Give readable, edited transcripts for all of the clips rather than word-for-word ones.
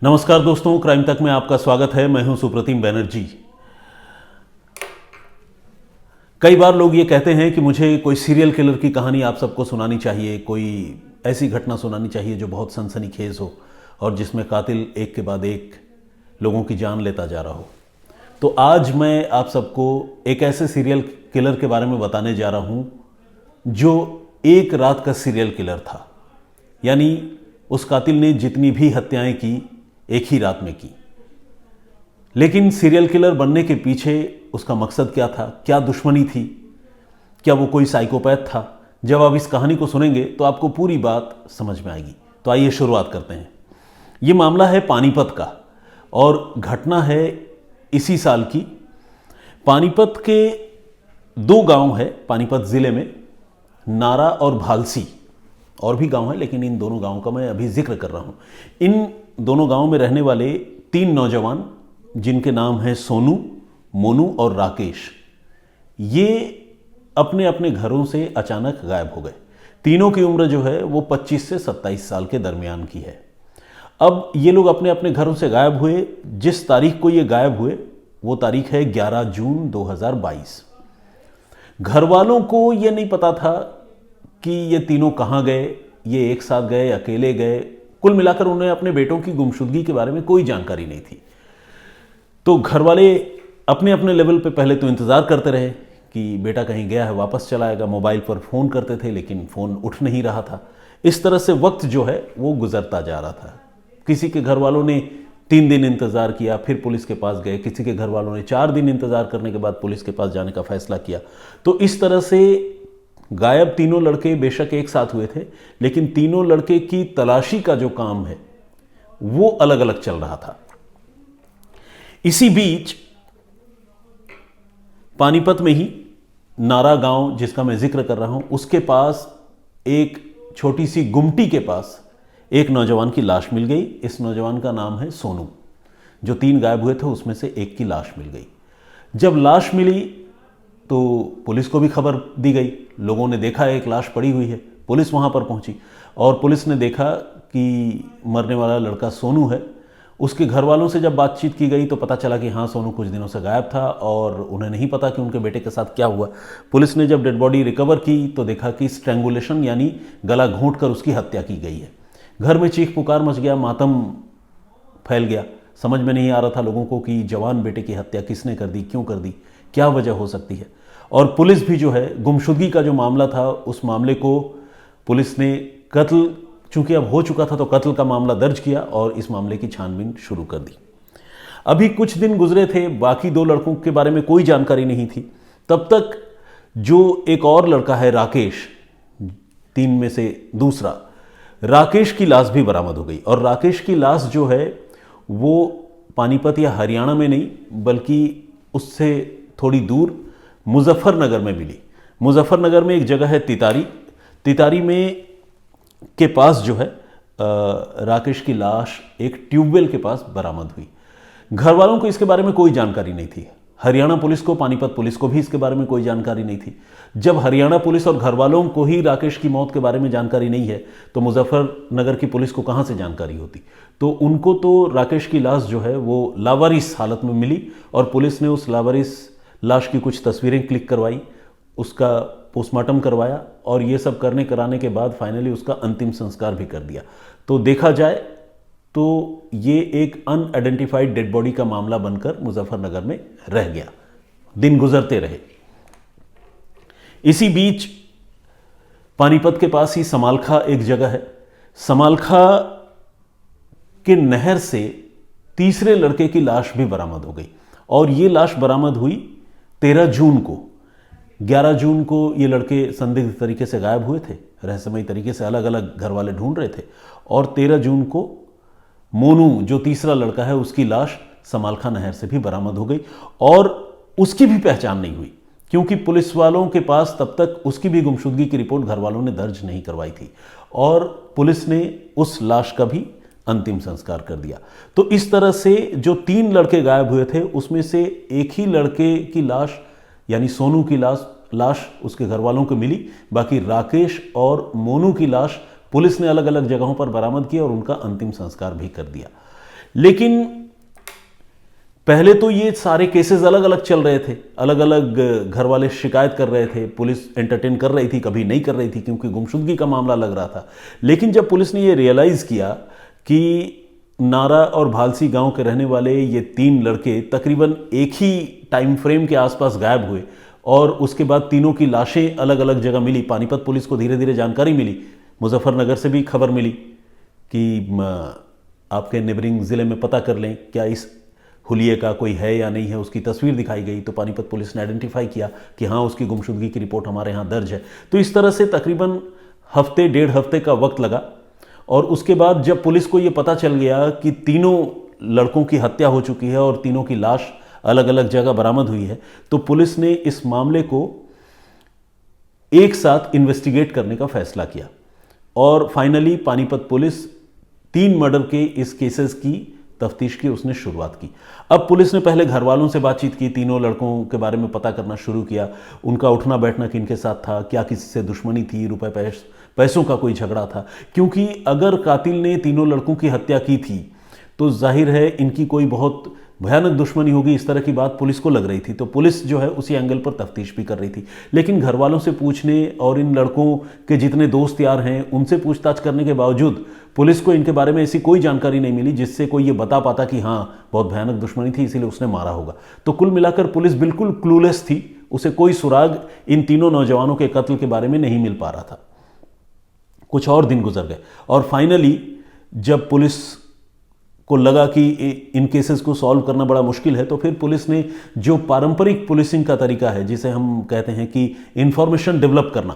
नमस्कार दोस्तों, क्राइम तक में आपका स्वागत है। मैं हूं सुप्रतिम बैनर्जी। कई बार लोग ये कहते हैं कि मुझे कोई सीरियल किलर की कहानी आप सबको सुनानी चाहिए, कोई ऐसी घटना सुनानी चाहिए जो बहुत सनसनीखेज हो और जिसमें कातिल एक के बाद एक लोगों की जान लेता जा रहा हो। तो आज मैं आप सबको एक ऐसे सीरियल किलर के बारे में बताने जा रहा हूं जो एक रात का सीरियल किलर था। यानी उस कातिल ने जितनी भी हत्याएं की एक ही रात में की। लेकिन सीरियल किलर बनने के पीछे उसका मकसद क्या था, क्या दुश्मनी थी, क्या वो कोई साइकोपैथ था? जब आप इस कहानी को सुनेंगे तो आपको पूरी बात समझ में आएगी। तो आइए शुरुआत करते हैं। ये मामला है पानीपत का और घटना है इसी साल की। पानीपत के दो गांव है पानीपत जिले में, नारा और भालसी। और भी गांव है लेकिन इन दोनों गांवों का मैं अभी जिक्र कर रहा हूं। इन दोनों गांवों में रहने वाले तीन नौजवान जिनके नाम हैं सोनू, मोनू और राकेश, ये अपने अपने घरों से अचानक गायब हो गए। तीनों की उम्र जो है वो 25 से 27 साल के दरमियान की है। अब ये लोग अपने अपने घरों से गायब हुए। जिस तारीख को ये गायब हुए वो तारीख है 11 जून 2022। घर वालों को ये नहीं पता था कि ये तीनों कहाँ गए, ये एक साथ गए, अकेले गए। कुल मिलाकर उन्हें अपने बेटों की गुमशुदगी के बारे में कोई जानकारी नहीं थी। तो घर वाले अपने अपने लेवल पे पहले तो इंतज़ार करते रहे कि बेटा कहीं गया है, वापस चला आएगा। मोबाइल पर फ़ोन करते थे लेकिन फ़ोन उठ नहीं रहा था। इस तरह से वक्त जो है वो गुजरता जा रहा था। किसी के घर वालों ने 3 दिन इंतज़ार किया, फिर पुलिस के पास गए। किसी के घर वालों ने 4 दिन इंतज़ार करने के बाद पुलिस के पास जाने का फैसला किया। तो इस तरह से गायब तीनों लड़के बेशक एक साथ हुए थे, लेकिन तीनों लड़के की तलाशी का जो काम है वो अलग अलग चल रहा था। इसी बीच पानीपत में ही नारा गांव जिसका मैं जिक्र कर रहा हूं, उसके पास एक छोटी सी गुमटी के पास एक नौजवान की लाश मिल गई। इस नौजवान का नाम है सोनू। जो 3 गायब हुए थे उसमें से एक की लाश मिल गई। जब लाश मिली तो पुलिस को भी खबर दी गई। लोगों ने देखा एक लाश पड़ी हुई है। पुलिस वहाँ पर पहुँची और पुलिस ने देखा कि मरने वाला लड़का सोनू है। उसके घर वालों से जब बातचीत की गई तो पता चला कि हाँ, सोनू कुछ दिनों से गायब था और उन्हें नहीं पता कि उनके बेटे के साथ क्या हुआ। पुलिस ने जब डेड बॉडी रिकवर की तो देखा कि स्ट्रैंगुलेशन यानी गला घोंट कर उसकी हत्या की गई है। घर में चीख पुकार मच गया, मातम फैल गया। समझ में नहीं आ रहा था लोगों को कि जवान बेटे की हत्या किसने कर दी, क्यों कर दी, क्या वजह हो सकती है। और पुलिस भी जो है, गुमशुदगी का जो मामला था उस मामले को पुलिस ने कत्ल, चूंकि अब हो चुका था तो कत्ल का मामला दर्ज किया और इस मामले की छानबीन शुरू कर दी। अभी कुछ दिन गुजरे थे, बाकी 2 लड़कों के बारे में कोई जानकारी नहीं थी। तब तक जो एक और लड़का है राकेश, 3 में से दूसरा, राकेश की लाश भी बरामद हो गई। और राकेश की लाश जो है वो पानीपत या हरियाणा में नहीं बल्कि उससे थोड़ी दूर मुजफ्फरनगर में मिली। मुजफ्फरनगर में एक जगह है तितारी। तितारी में के पास जो है राकेश की लाश एक ट्यूबवेल के पास बरामद हुई। घर वालों को इसके बारे में कोई जानकारी नहीं थी। हरियाणा पुलिस को, पानीपत पुलिस को भी इसके बारे में कोई जानकारी नहीं थी। जब हरियाणा पुलिस और घर वालों को ही राकेश की मौत के बारे में जानकारी नहीं है तो मुजफ्फरनगर की पुलिस को कहाँ से जानकारी होती? तो उनको तो राकेश की लाश जो है वो लावारिस हालत में मिली और पुलिस ने उस लावारिस लाश की कुछ तस्वीरें क्लिक करवाई, उसका पोस्टमार्टम करवाया और ये सब कराने के बाद फाइनली उसका अंतिम संस्कार भी कर दिया। तो देखा जाए तो ये एक अनआइडेंटिफाइड डेड बॉडी का मामला बनकर मुजफ्फरनगर में रह गया। दिन गुजरते रहे। इसी बीच पानीपत के पास ही समालखा एक जगह है। समालखा के नहर से तीसरे लड़के की लाश भी बरामद हो गई और ये लाश बरामद हुई 13 जून को। 11 जून को ये लड़के संदिग्ध तरीके से गायब हुए थे, रहस्यमयी तरीके से अलग अलग घर वाले ढूंढ रहे थे। और 13 जून को मोनू जो तीसरा लड़का है उसकी लाश समालखा नहर से भी बरामद हो गई और उसकी भी पहचान नहीं हुई क्योंकि पुलिस वालों के पास तब तक उसकी भी गुमशुदगी की रिपोर्ट घर वालों ने दर्ज नहीं करवाई थी और पुलिस ने उस लाश का भी अंतिम संस्कार कर दिया। तो इस तरह से जो 3 लड़के गायब हुए थे उसमें से एक ही लड़के की लाश यानी सोनू की लाश उसके घर वालों को मिली। बाकी राकेश और मोनू की लाश पुलिस ने अलग अलग जगहों पर बरामद किया और उनका अंतिम संस्कार भी कर दिया। लेकिन पहले तो ये सारे केसेस अलग अलग चल रहे थे, अलग अलग घर वाले शिकायत कर रहे थे, पुलिस एंटरटेन कर रही थी, कभी नहीं कर रही थी क्योंकि गुमशुदगी का मामला लग रहा था। लेकिन जब पुलिस ने ये रियलाइज़ किया कि नारा और भालसी गांव के रहने वाले ये 3 लड़के तकरीबन एक ही टाइम फ्रेम के आसपास गायब हुए और उसके बाद तीनों की लाशें अलग अलग जगह मिली। पानीपत पुलिस को धीरे धीरे जानकारी मिली, मुजफ्फरनगर से भी खबर मिली कि आपके नेबरिंग ज़िले में पता कर लें क्या इस हुलिये का कोई है या नहीं है। उसकी तस्वीर दिखाई गई तो पानीपत पुलिस ने आइडेंटिफाई किया कि हाँ, उसकी गुमशुदगी की रिपोर्ट हमारे यहाँ दर्ज है। तो इस तरह से तकरीबन हफ्ते 1.5 हफ्ते का वक्त लगा और उसके बाद जब पुलिस को ये पता चल गया कि तीनों लड़कों की हत्या हो चुकी है और तीनों की लाश अलग अलग जगह बरामद हुई है, तो पुलिस ने इस मामले को एक साथ इन्वेस्टिगेट करने का फैसला किया और फाइनली पानीपत पुलिस 3 मर्डर के इस केसेस की तफ्तीश की उसने शुरुआत की। अब पुलिस ने पहले घर वालों से बातचीत की, तीनों लड़कों के बारे में पता करना शुरू किया, उनका उठना बैठना किनके साथ था, क्या किसी से दुश्मनी थी, रुपए पैसों का कोई झगड़ा था। क्योंकि अगर कातिल ने तीनों लड़कों की हत्या की थी तो जाहिर है इनकी कोई बहुत भयानक दुश्मनी होगी, इस तरह की बात पुलिस को लग रही थी। तो पुलिस जो है उसी एंगल पर तफ्तीश भी कर रही थी। लेकिन घर वालों से पूछने और इन लड़कों के जितने दोस्त यार हैं उनसे पूछताछ करने के बावजूद पुलिस को इनके बारे में ऐसी कोई जानकारी नहीं मिली जिससे कोई ये बता पाता कि हाँ, बहुत भयानक दुश्मनी थी इसीलिए उसने मारा होगा। तो कुल मिलाकर पुलिस बिल्कुल क्लूलेस थी, उसे कोई सुराग इन तीनों नौजवानों के कत्ल के बारे में नहीं मिल पा रहा था। कुछ और दिन गुजर गए और फाइनली जब पुलिस को लगा कि इन केसेस को सॉल्व करना बड़ा मुश्किल है, तो फिर पुलिस ने जो पारंपरिक पुलिसिंग का तरीका है, जिसे हम कहते हैं कि इंफॉर्मेशन डेवलप करना,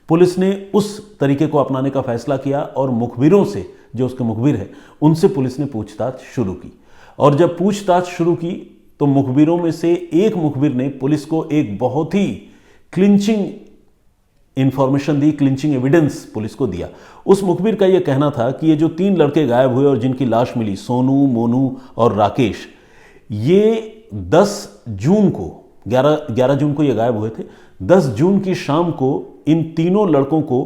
पुलिस ने उस तरीके को अपनाने का फैसला किया और मुखबिरों से, जो उसके मुखबिर है, उनसे पुलिस ने पूछताछ शुरू की। और जब पूछताछ शुरू की तो मुखबिरों में से एक मुखबिर ने पुलिस को एक बहुत ही क्लिंचिंग इंफॉर्मेशन दी, क्लिंचिंग एविडेंस पुलिस को दिया। उस मुखबिर का यह कहना था कि ये जो 3 लड़के गायब हुए और जिनकी लाश मिली, सोनू, मोनू और राकेश, ये 10 जून को 11 जून को ये गायब हुए थे। 10 जून की शाम को इन तीनों लड़कों को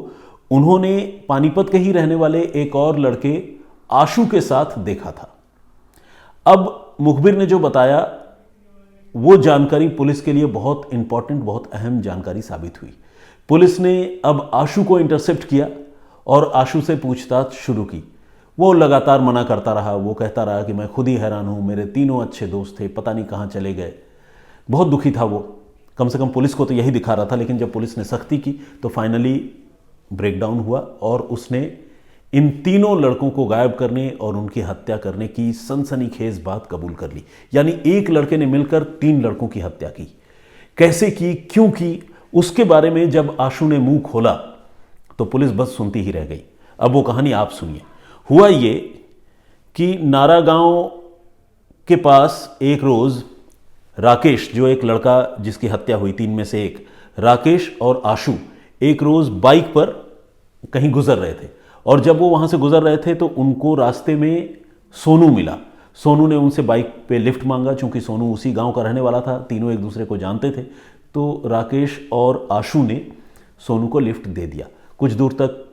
उन्होंने पानीपत के ही रहने वाले एक और लड़के आशु के साथ देखा था। अब मुखबिर ने जो बताया वो जानकारी पुलिस के लिए बहुत इंपॉर्टेंट, बहुत अहम जानकारी साबित हुई। पुलिस ने अब आशु को इंटरसेप्ट किया और आशु से पूछताछ शुरू की। वो लगातार मना करता रहा, वो कहता रहा कि मैं खुद ही हैरान हूँ, मेरे तीनों अच्छे दोस्त थे, पता नहीं कहाँ चले गए। बहुत दुखी था वो, कम से कम पुलिस को तो यही दिखा रहा था। लेकिन जब पुलिस ने सख्ती की तो फाइनली ब्रेकडाउन हुआ और उसने इन तीनों लड़कों को गायब करने और उनकी हत्या करने की सनसनीखेज बात कबूल कर ली। यानी एक लड़के ने मिलकर 3 लड़कों की हत्या की। कैसे की, क्यों की, उसके बारे में जब आशु ने मुंह खोला तो पुलिस बस सुनती ही रह गई। अब वो कहानी आप सुनिए। हुआ ये कि नारा गांव के पास एक रोज राकेश, जो एक लड़का जिसकी हत्या हुई 3 में से एक, राकेश और आशु एक रोज बाइक पर कहीं गुजर रहे थे और जब वो वहां से गुजर रहे थे तो उनको रास्ते में सोनू मिला। सोनू ने उनसे बाइक पे लिफ्ट मांगा, चूंकि सोनू उसी गांव का रहने वाला था, तीनों एक दूसरे को जानते थे। तो राकेश और आशु ने सोनू को लिफ्ट दे दिया। कुछ दूर तक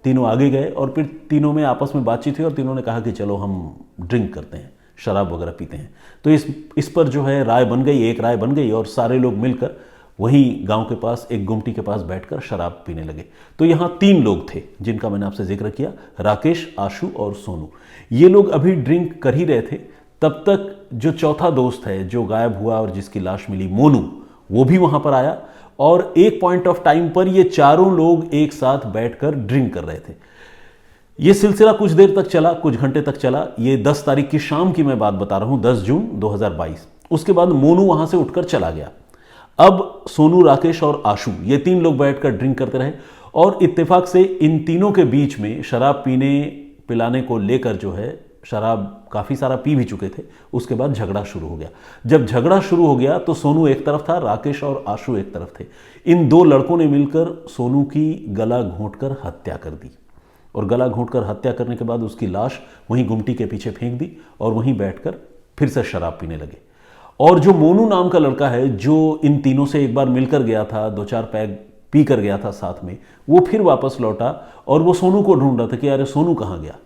तीनों आगे गए और फिर तीनों में आपस में बातचीत हुई और तीनों ने कहा कि चलो हम ड्रिंक करते हैं, शराब वगैरह पीते हैं। तो इस पर जो है राय बन गई, एक राय बन गई और सारे लोग मिलकर वहीं गांव के पास एक गुमटी के पास बैठकर शराब पीने लगे। तो यहाँ 3 लोग थे जिनका मैंने आपसे जिक्र किया, राकेश, आशु और सोनू। ये लोग अभी ड्रिंक कर ही रहे थे, तब तक जो चौथा दोस्त है जो गायब हुआ और जिसकी लाश मिली, मोनू, वो भी वहां पर आया और एक पॉइंट ऑफ टाइम पर ये चारों लोग एक साथ बैठकर ड्रिंक कर रहे थे। ये सिलसिला कुछ देर तक चला, कुछ घंटे तक चला। ये 10 तारीख की शाम की मैं बात बता रहा हूं, 10 जून 2022। उसके बाद मोनू वहां से उठकर चला गया। अब सोनू, राकेश और आशु, ये 3 लोग बैठकर ड्रिंक करते रहे और इत्तेफाक से इन तीनों के बीच में शराब पीने पिलाने को लेकर जो है, शराब काफ़ी सारा पी भी चुके थे, उसके बाद झगड़ा शुरू हो गया। जब झगड़ा शुरू हो गया तो सोनू एक तरफ था, राकेश और आशु एक तरफ थे। इन 2 लड़कों ने मिलकर सोनू की गला घोंटकर हत्या कर दी और गला घोंटकर हत्या करने के बाद उसकी लाश वहीं गुमटी के पीछे फेंक दी और वहीं बैठकर फिर से शराब पीने लगे। और जो मोनू नाम का लड़का है, जो इन तीनों से एक बार मिलकर गया था, 2-4 पैग पी कर गया था साथ में, वो फिर वापस लौटा और वो सोनू को ढूंढ रहा था कि अरे सोनू कहाँ गया।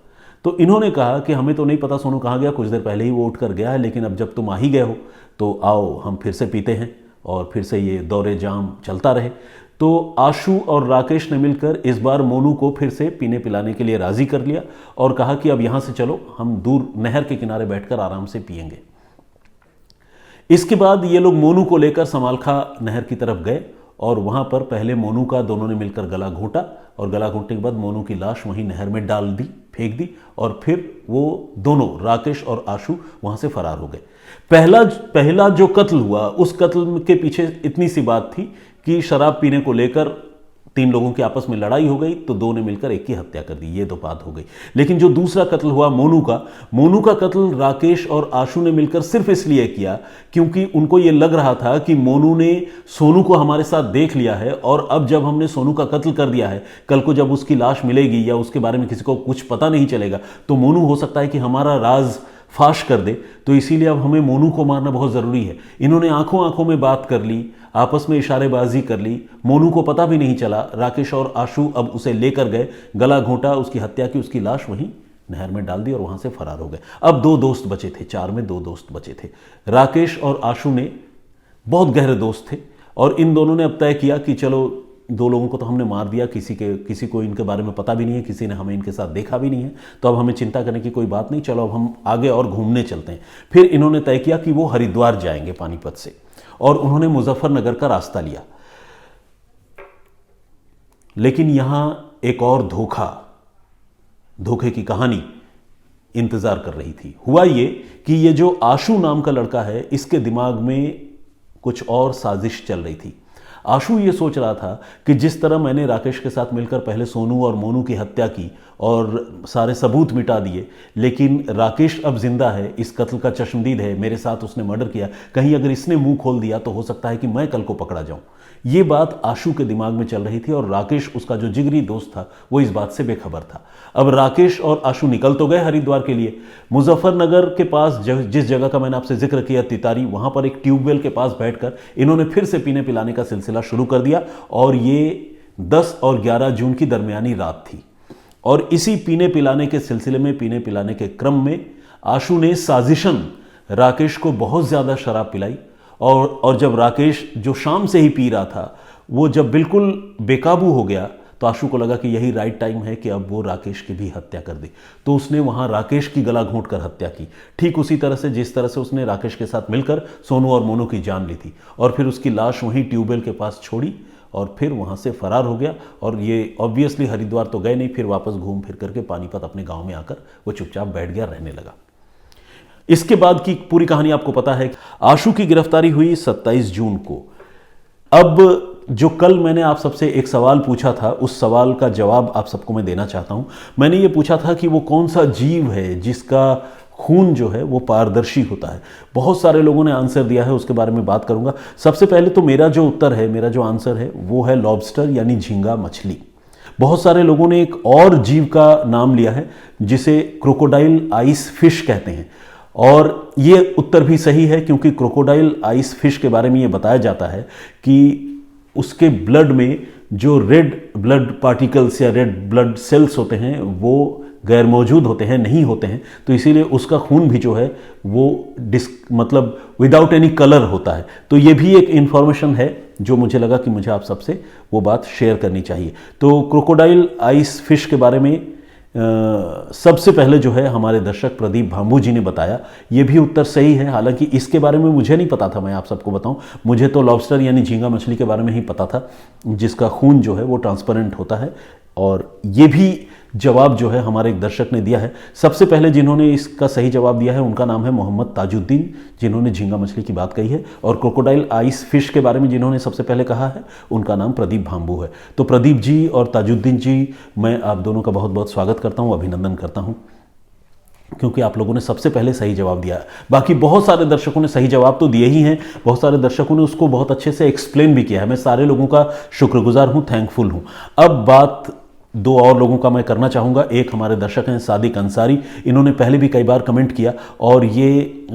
तो इन्होंने कहा कि हमें तो नहीं पता सोनू कहाँ गया, कुछ देर पहले ही वो उठ कर गया है, लेकिन अब जब तुम आ ही गए हो तो आओ हम फिर से पीते हैं और फिर से ये दौरे जाम चलता रहे। तो आशु और राकेश ने मिलकर इस बार मोनू को फिर से पीने पिलाने के लिए राज़ी कर लिया और कहा कि अब यहाँ से चलो, हम दूर नहर के किनारे बैठकर आराम से पिएंगे। इसके बाद ये लोग मोनू को लेकर समालखा नहर की तरफ गए और वहाँ पर पहले मोनू का दोनों ने मिलकर गला घोंटा और गला घोंटने के बाद मोनू की लाश वहीं नहर में डाल दी, फेंक दी और फिर वो दोनों राकेश और आशु वहाँ से फरार हो गए। पहला जो कत्ल हुआ, उस कत्ल के पीछे इतनी सी बात थी कि शराब पीने को लेकर 3 लोगों की आपस में लड़ाई हो गई तो 2 ने मिलकर एक की हत्या कर दी, ये तो बात हो गई। लेकिन जो दूसरा कत्ल हुआ मोनू का कत्ल राकेश और आशु ने मिलकर सिर्फ इसलिए किया क्योंकि उनको ये लग रहा था कि मोनू ने सोनू को हमारे साथ देख लिया है और अब जब हमने सोनू का कत्ल कर दिया है, कल को जब उसकी लाश मिलेगी या उसके बारे में किसी को कुछ पता नहीं चलेगा तो मोनू हो सकता है कि हमारा राज फाश कर दे, तो इसीलिए अब हमें मोनू को मारना बहुत ज़रूरी है। इन्होंने आंखों आंखों में बात कर ली, आपस में इशारेबाजी कर ली, मोनू को पता भी नहीं चला। राकेश और आशु अब उसे लेकर गए, गला घोंटा, उसकी हत्या की, उसकी लाश वहीं नहर में डाल दी और वहाँ से फरार हो गए। अब 2 दोस्त बचे थे, 4 में 2 दोस्त बचे थे। राकेश और आशु ने बहुत गहरे दोस्त थे और इन दोनों ने अब तय किया कि चलो 2 लोगों को तो हमने मार दिया, किसी को इनके बारे में पता भी नहीं है, किसी ने हमें इनके साथ देखा भी नहीं है, तो अब हमें चिंता करने की कोई बात नहीं, चलो अब हम आगे और घूमने चलते हैं। फिर इन्होंने तय किया कि वो हरिद्वार जाएंगे पानीपत से और उन्होंने मुजफ्फरनगर का रास्ता लिया। लेकिन यहां एक और धोखे की कहानी इंतजार कर रही थी। हुआ ये कि ये जो आशु नाम का लड़का है, इसके दिमाग में कुछ और साजिश चल रही थी। आशु ये सोच रहा था कि जिस तरह मैंने राकेश के साथ मिलकर पहले सोनू और मोनू की हत्या की और सारे सबूत मिटा दिए, लेकिन राकेश अब जिंदा है, इस कत्ल का चश्मदीद है, मेरे साथ उसने मर्डर किया, कहीं अगर इसने मुंह खोल दिया तो हो सकता है कि मैं कल को पकड़ा जाऊं। ये बात आशु के दिमाग में चल रही थी और राकेश, उसका जो जिगरी दोस्त था, वो इस बात से बेखबर था। अब राकेश और आशु निकल तो गए हरिद्वार के लिए। मुजफ्फरनगर के पास जिस जगह का मैंने आपसे जिक्र किया, तितारी, वहां पर एक ट्यूबवेल के पास बैठकर इन्होंने फिर से पीने पिलाने का सिलसिला शुरू कर दिया और ये 10 और 11 जून की दरमियानी रात थी। और इसी पीने पिलाने के सिलसिले में, पीने पिलाने के क्रम में आशु ने साजिशन राकेश को बहुत ज्यादा शराब पिलाई और जब राकेश, जो शाम से ही पी रहा था, वो जब बिल्कुल बेकाबू हो गया तो आशु को लगा कि यही राइट टाइम है कि अब वो राकेश की भी हत्या कर दे। तो उसने वहां राकेश की गला घोंटकर हत्या की, ठीक उसी तरह से जिस तरह से उसने राकेश के साथ मिलकर सोनू और मोनू की जान ली थी। और फिर उसकी लाश वहीं ट्यूबवेल के पास छोड़ी और फिर वहां से फरार हो गया। और ये ऑब्वियसली हरिद्वार तो गए नहीं, फिर वापस घूम फिर करके पानीपत अपने गाँव में आकर वो चुपचाप बैठ गया, रहने लगा। इसके बाद की पूरी कहानी आपको पता है। आशु की गिरफ्तारी हुई 27 जून को। अब जो कल मैंने आप सबसे एक सवाल पूछा था, उस सवाल का जवाब आप सबको मैं देना चाहता हूं। मैंने ये पूछा था कि वो कौन सा जीव है जिसका खून जो है वो पारदर्शी होता है। बहुत सारे लोगों ने आंसर दिया है, उसके बारे में बात करूंगा। सबसे पहले तो मेरा जो उत्तर है, मेरा जो आंसर है वो है लॉबस्टर यानी झींगा मछली। बहुत सारे लोगों ने एक और जीव का नाम लिया है जिसे क्रोकोडाइल आइस फिश कहते हैं और ये उत्तर भी सही है क्योंकि क्रोकोडाइल आइस फिश के बारे में ये बताया जाता है कि उसके ब्लड में जो रेड ब्लड पार्टिकल्स या रेड ब्लड सेल्स होते हैं वो गैर मौजूद होते हैं, नहीं होते हैं, तो इसीलिए उसका खून भी जो है वो मतलब विदाउट एनी कलर होता है। तो ये भी एक इन्फॉर्मेशन है जो मुझे लगा कि मुझे आप सबसे वो बात शेयर करनी चाहिए। तो क्रोकोडाइल आइस फिश के बारे में सबसे पहले जो है हमारे दर्शक प्रदीप भांबू जी ने बताया, ये भी उत्तर सही है। हालांकि इसके बारे में मुझे नहीं पता था, मैं आप सबको बताऊं, मुझे तो लॉबस्टर यानी झींगा मछली के बारे में ही पता था जिसका खून जो है वो ट्रांसपेरेंट होता है। और ये भी जवाब जो है हमारे एक दर्शक ने दिया है। सबसे पहले जिन्होंने इसका सही जवाब दिया है उनका नाम है मोहम्मद ताजुद्दीन, जिन्होंने झींगा मछली की बात कही है। और क्रोकोडाइल आइस फिश के बारे में जिन्होंने सबसे पहले कहा है उनका नाम प्रदीप भांबू है। तो प्रदीप जी और ताजुद्दीन जी, मैं आप दोनों का बहुत बहुत स्वागत करता हूँ, अभिनंदन करता हूँ, क्योंकि आप लोगों ने सबसे पहले सही जवाब दिया है। बाकी बहुत सारे दर्शकों ने सही जवाब तो दिए ही हैं, बहुत सारे दर्शकों ने उसको बहुत अच्छे से एक्सप्लेन भी किया है। मैं सारे लोगों का शुक्रगुजार हूँ, थैंकफुल हूँ। अब बात 2 और लोगों का मैं करना चाहूँगा। एक हमारे दर्शक हैं सादिक अंसारी, इन्होंने पहले भी कई बार कमेंट किया और ये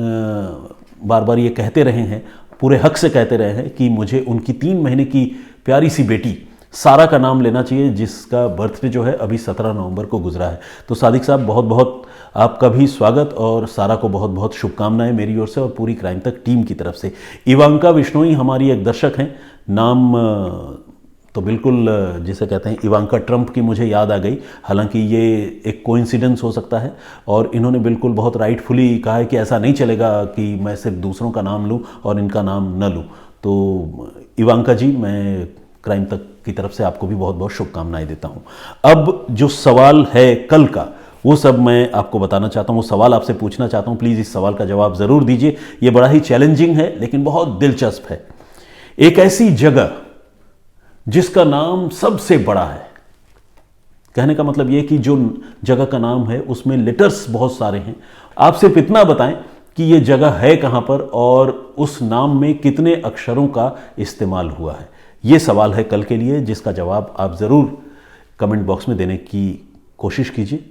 बार बार ये कहते रहे हैं, पूरे हक से कहते रहे हैं कि मुझे उनकी 3 महीने की प्यारी सी बेटी सारा का नाम लेना चाहिए, जिसका बर्थडे जो है अभी 17 नवंबर को गुजरा है। तो सादिक साहब, बहुत बहुत आपका भी स्वागत और सारा को बहुत बहुत शुभकामनाएं मेरी ओर से और पूरी क्राइम तक टीम की तरफ से। इवांका बिश्नोई हमारी एक दर्शक हैं, नाम तो बिल्कुल जिसे कहते हैं इवांका ट्रंप की मुझे याद आ गई, हालांकि ये एक कोइंसिडेंस हो सकता है। और इन्होंने बिल्कुल बहुत राइटफुली कहा है कि ऐसा नहीं चलेगा कि मैं सिर्फ दूसरों का नाम लूं और इनका नाम न लूं। तो इवांका जी, मैं क्राइम तक की तरफ से आपको भी बहुत बहुत शुभकामनाएं देता हूं। अब जो सवाल है कल का, वो सब मैं आपको बताना चाहता हूँ, वो सवाल आपसे पूछना चाहता हूँ। प्लीज़ इस सवाल का जवाब ज़रूर दीजिए। ये बड़ा ही चैलेंजिंग है लेकिन बहुत दिलचस्प है। एक ऐसी जगह जिसका नाम सबसे बड़ा है, कहने का मतलब यह कि जो जगह का नाम है उसमें लेटर्स बहुत सारे हैं। आप सिर्फ इतना बताएं कि यह जगह है कहां पर और उस नाम में कितने अक्षरों का इस्तेमाल हुआ है। यह सवाल है कल के लिए, जिसका जवाब आप ज़रूर कमेंट बॉक्स में देने की कोशिश कीजिए।